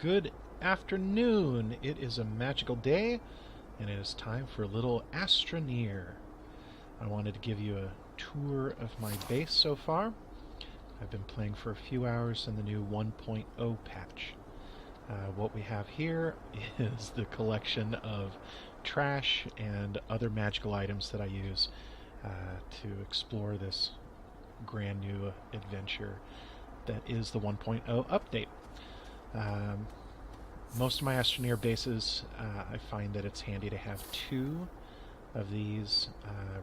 Good afternoon. It is a magical day, and it is time for a little Astroneer. I wanted to give you a tour of my base so far. I've been playing for a few hours in the new 1.0 patch. What we have here is the collection of trash and other magical items that I use to explore this brand new adventure that is the 1.0 update. Most of my Astroneer bases, I find that it's handy to have two of these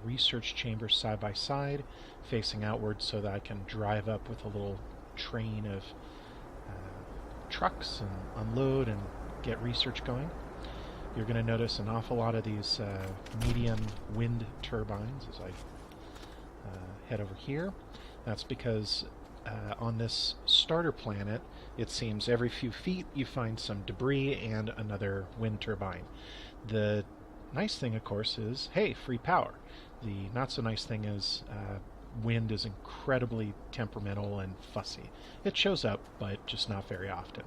research chambers side by side, facing outward, so that I can drive up with a little train of trucks and unload and get research going. You're going to notice an awful lot of these medium wind turbines as I head over here. That's because on this starter planet, it seems every few feet you find some debris and another wind turbine. The nice thing, of course, is, hey, free power. The not so nice thing is wind is incredibly temperamental and fussy. It shows up, but just not very often.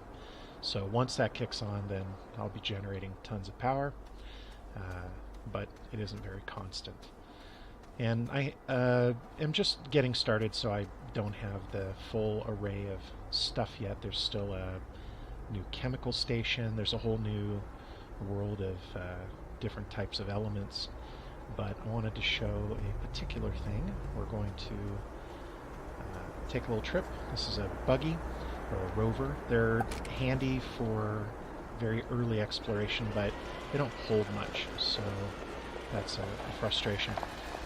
So once that kicks on, then I'll be generating tons of power, but it isn't very constant. And I am just getting started, so I don't have the full array of stuff yet. There's still a new chemical station. There's a whole new world of different types of elements. But I wanted to show a particular thing. We're going to take a little trip. This is a buggy, or a rover. They're handy for very early exploration, but they don't hold much, so that's a frustration.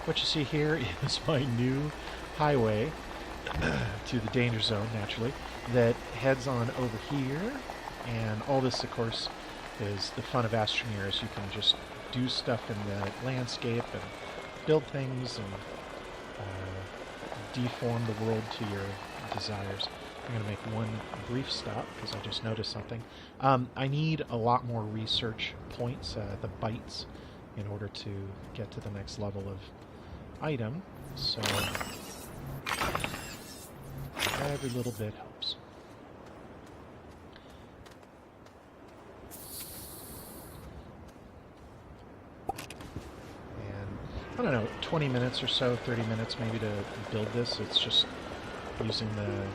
What you see here is my new highway to the danger zone, naturally, that heads on over here. And all this, of course, is the fun of Astroneers. You can just do stuff in the landscape and build things and deform the world to your desires. I'm going to make one brief stop because I just noticed something. I need a lot more research points, the bytes, in order to get to the next level of item, so every little bit helps. And I don't know, 20 minutes or so, 30 minutes maybe to build this. It's just using the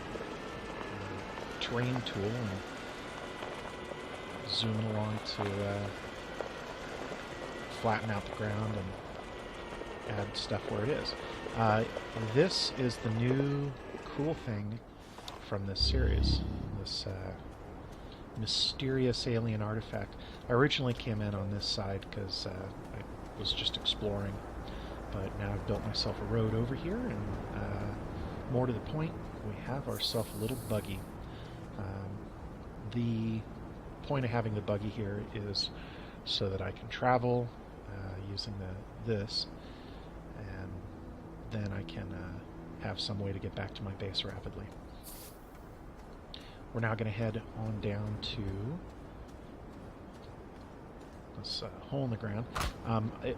terrain tool and zooming along to flatten out the ground and add stuff where it is. This is the new cool thing from this series, this mysterious alien artifact. I originally came in on this side because I was just exploring, but now I've built myself a road over here, and more to the point, we have ourselves a little buggy. The point of having the buggy here is so that I can travel using this, and then I can have some way to get back to my base rapidly. We're now going to head on down to this hole in the ground.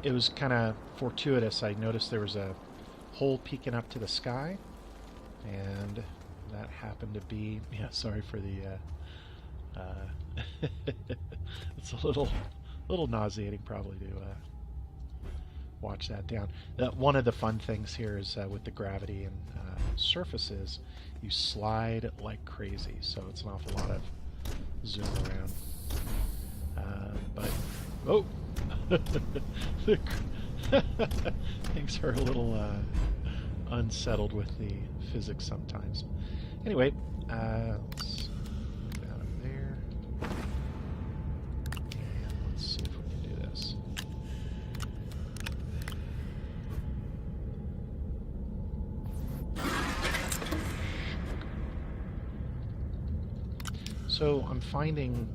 It was kind of fortuitous. I noticed there was a hole peeking up to the sky, and that happened to be, yeah, sorry for the it's a little nauseating probably to watch that down. One of the fun things here is with the gravity and surfaces, you slide like crazy, so it's an awful lot of zoom around. But oh, things are a little unsettled with the physics sometimes. Anyway, let's move out of there. And let's see if we can do this. So I'm finding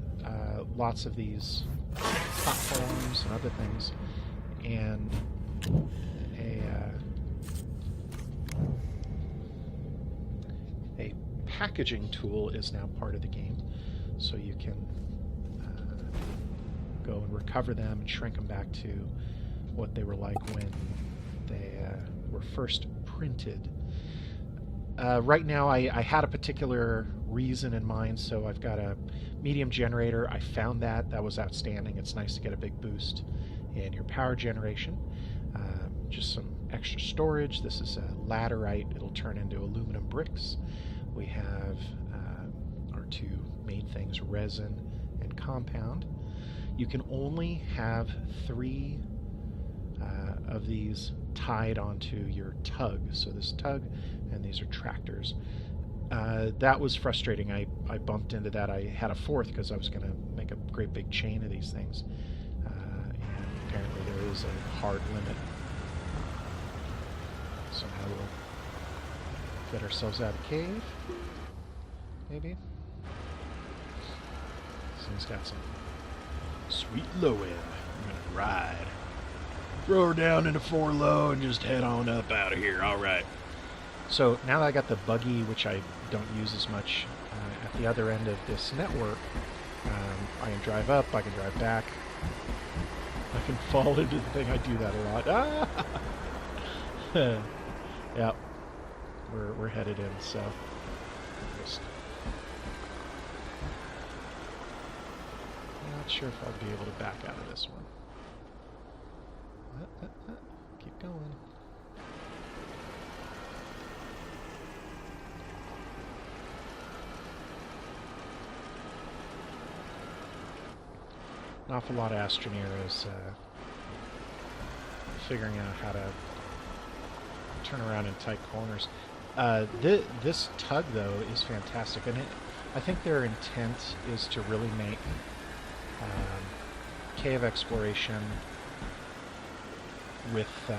lots of these platforms and other things, and a packaging tool is now part of the game, so you can go and recover them and shrink them back to what they were like when they were first printed. Right now, I had a particular reason in mind, so I've got a medium generator. I found that. That was outstanding. It's nice to get a big boost in your power generation. Just some extra storage. This is a laterite. It'll turn into aluminum bricks. We have our two main things, resin and compound. You can only have 3 of these tied onto your tug. So this tug, and these are tractors. That was frustrating. I bumped into that. I had a 4th because I was going to make a great big chain of these things. And apparently there is a hard limit. So now we'll get ourselves out of the cave. Maybe. This thing's got some sweet low end. I'm going to ride. Throw her down into 4 low and just head on up out of here. All right. So now that I got the buggy, which I don't use as much, at the other end of this network, I can drive up, I can drive back, I can fall into the thing. I do that a lot. Ah! Yep, we're headed in. So just not sure if I'll be able to back out of this one. Keep going. An awful lot of Astroneer is figuring out how to turn around in tight corners. This tug, though, is fantastic, and I think their intent is to really make cave exploration with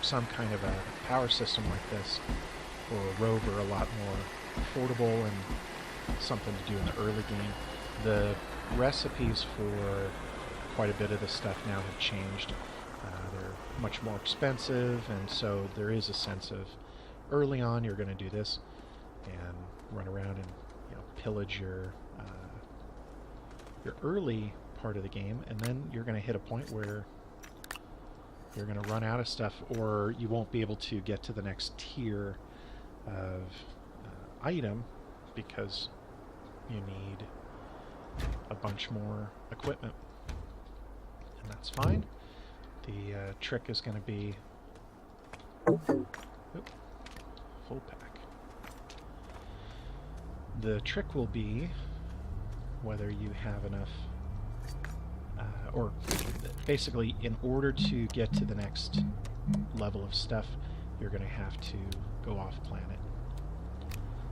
some kind of a power system like this, or a rover, a lot more affordable and something to do in the early game. The recipes for quite a bit of this stuff now have changed. They're much more expensive, and so there is a sense of early on you're going to do this and run around and pillage your early part of the game, and then you're going to hit a point where you're going to run out of stuff, or you won't be able to get to the next tier of item because you need a bunch more equipment. And that's fine. The trick is going to be full pack. The trick will be whether you have enough or basically, in order to get to the next level of stuff, you're going to have to go off planet.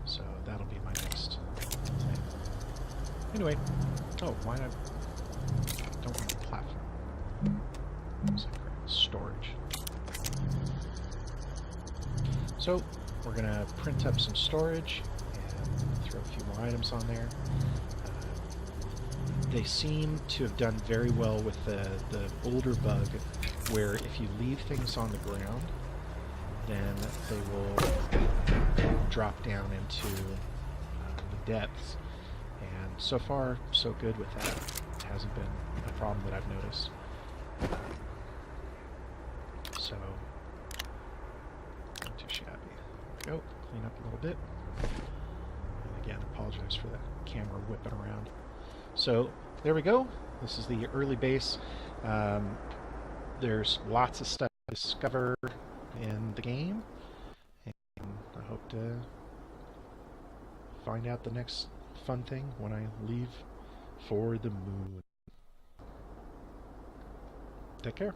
So that'll be my next thing. Anyway, why not? Don't want a platform. It's like storage. So we're going to print up some storage and throw a few more items on there. They seem to have done very well with the older bug, where if you leave things on the ground, then they will drop down into the depths. And so far, so good with that. It hasn't been a problem that I've noticed. So, not too shabby. There we go. Clean up a little bit. And again, apologize for the camera whipping around. So there we go. This is the early base. There's lots of stuff to discover in the game, and I hope to find out the next fun thing when I leave for the moon. Take care.